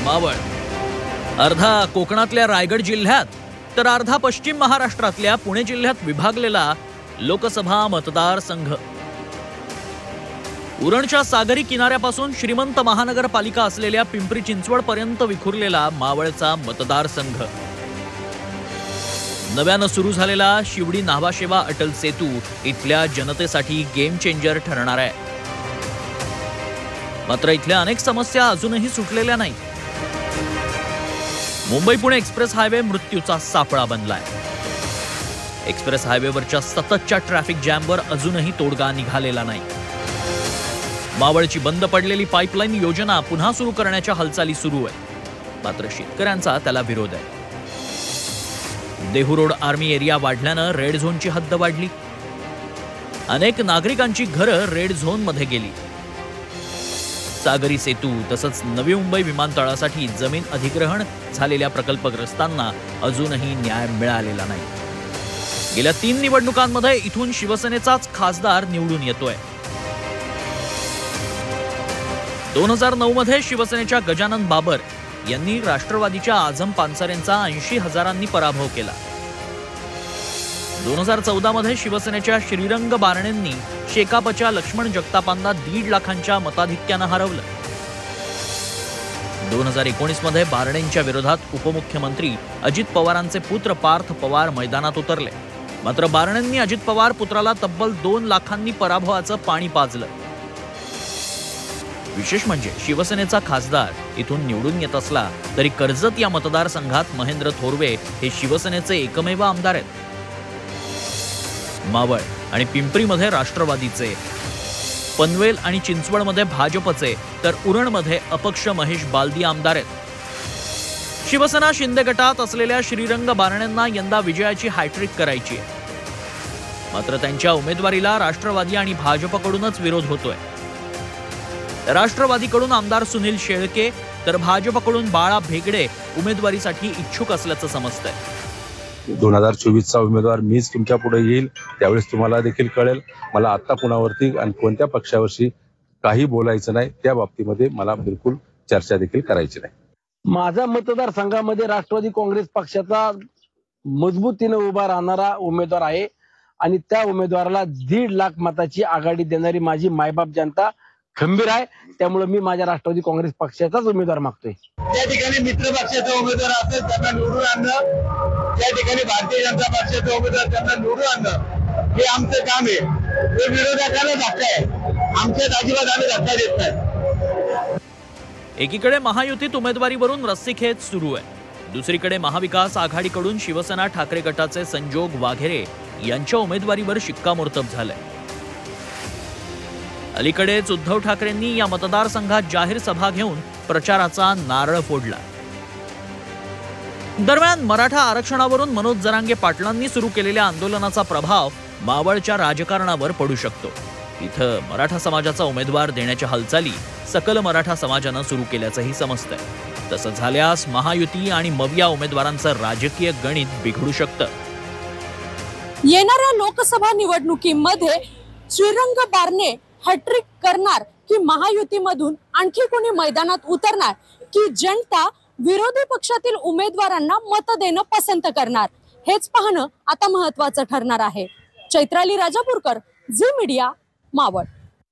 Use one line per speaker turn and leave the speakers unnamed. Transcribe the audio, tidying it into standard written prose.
मावळ, अर्धा कोकणातल्या रायगड जिल्ह्यात तर अर्धा पश्चिम महाराष्ट्रातल्या पुणे जिल्ह्यात विभागलेला लोकसभा मतदारसंघ. उरणच्या सागरी किनाऱ्यापासून श्रीमंत महानगरपालिका असलेल्या पिंपरी चिंचवड पर्यंत विखुरलेला मावळचा मतदारसंघ. नव्यानं सुरू झालेला शिवडी न्हावाशेवा अटल सेतू इथल्या जनतेसाठी गेम चेंजर ठरणार आहे. मात्र इथल्या अनेक समस्या अजूनही सुटलेल्या नाहीत. मुंबई पुणे एक्सप्रेस हायवे मृत्यूचा सापळा बनलाय. एक्सप्रेस हायवेवरच्या सततच्या ट्रॅफिक जॅमवर अजूनही तोडगा निघालेला नाही. मावळची बंद पडलेली पाईपलाईन योजना पुन्हा सुरू करण्याच्या हालचाली सुरू आहेत. मात्र शेतकऱ्यांचा त्याला विरोध आहे. देहू रोड आर्मी एरिया वाढल्यानं रेड झोनची हद्द वाढली. अनेक नागरिकांची घरं रेड झोन मध्ये गेली. सागरी सेतू तसंच नवी मुंबई विमानतळासाठी जमीन अधिग्रहण झालेल्या प्रकल्पग्रस्तांना अजूनही न्याय मिळालेला नाही. गेल्या 3 निवडणुकांमध्ये इथून शिवसेनेचाच खासदार निवडून येतोय. 2009 मध्ये शिवसेनेच्या गजानन बाबर यांनी राष्ट्रवादीच्या आझम पानसरेंचा 80,000 पराभव केला. 2014 मध्ये शिवसेनेच्या श्रीरंग बारणेंनी शेकापच्या लक्ष्मण जगतापांना 1.5 लाखांच्या मताधिक्यानं हरवलं. 2019 मध्ये बारणेंच्या विरोधात उपमुख्यमंत्री अजित पवारांचे पुत्र पार्थ पवार मैदानात उतरले. मात्र बारणेंनी अजित पवार पुत्राला तब्बल 2 लाखांनी पराभवाचं पाणी पाजलं. विशेष म्हणजे शिवसेनेचा खासदार इथून निवडून येत असला तरी कर्जत या मतदारसंघात महेंद्र थोरवे हे शिवसेनेचे एकमेव आमदार आहेत. मावळ आणि पिंपरीमध्ये राष्ट्रवादीचे, पनवेल आणि चिंचवडमध्ये भाजपचे तर उरणमध्ये अपक्ष महेश बालदी आमदार आहेत. शिवसेना शिंदे गटात असलेल्या श्रीरंग बारणेंना यंदा विजयाची हॅट्रिक करायची आहे. मात्र त्यांच्या उमेदवारीला राष्ट्रवादी आणि भाजपकडूनच विरोध होतोय. राष्ट्रवादीकडून आमदार सुनील शेळके तर भाजपकडून बाळा भेगडे उमेदवारीसाठी इच्छुक असल्याचं समजतंय.
2024चा उमेदवार मीच तुमच्या पुढे येईल, त्यावेळेस तुम्हाला देखील कळेल. मला आता कुणावरती आणि कोणत्या पक्षावरती काही बोलायचं नाही. त्या बाबतीमध्ये मला बिलकुल चर्चा देखील करायची नाही.
माझा मतदारसंघामध्ये राष्ट्रवादी काँग्रेस पक्षाचा मजबूतीने उभा राहणारा उमेदवार आहे आणि त्या उमेदवाराला 1.5 लाख मताची आघाडी देणारी माझी मायबाप जनता खंबीर आहे. त्यामुळे मी माझ्या राष्ट्रवादी काँग्रेस पक्षाचाच उमेदवार मागतोय.
त्या ठिकाणी मित्र पक्षाचा उमेदवार असेल त्यांना निवडून आणणं, त्या ठिकाणी भारतीय जनता पक्षाचा उमेदवार त्यांना निवडून आणणं हे आमचं काम आहे. हे विरोधकांना धक्का आहे, आमच्यात अजिबात आम्ही धक्का देत नाही.
एकीकडे महायुतीत उमेदवारीवरून रस्सीखेच सुरू आहे. दुसरीकडे महाविकास आघाडीकडून शिवसेना ठाकरे गटाचे संजोग वाघेरे यांच्या उमेदवारीवर शिक्कामोर्तब झालंय. अलीकडेच उद्धव ठाकरेंनी या मतदारसंघात जाहीर सभा घेऊन प्रचाराचा नारळ फोडला. दरम्यान मराठा आरक्षणावरून मनोज जरांगे पाटलांनी सुरू केलेल्या आंदोलनाचा प्रभाव मावळच्या राजकारणावर पडू शकतो. इथं मराठा समाजाचा उमेदवार देण्याच्या हालचाली सकल मराठा समाजानं सुरू केल्याचंही समजतंय. तसं झाल्यास महायुती आणि मविया उमेदवारांचं राजकीय गणित बिघडू शकतं.
येणाऱ्या लोकसभा निवडणुकीमध्ये श्रीरंग बारणे हॅट्रिक करणार की महायुतीमधून आणखी कोणी मैदानात उतरणार की जनता विरोधी पक्षातील उमेदवारांना मत देणं पसंत करणार, हेच पाहणं आता महत्त्वाचं ठरणार आहे. चैत्राली राजापूरकर, झी मीडिया, मावळ.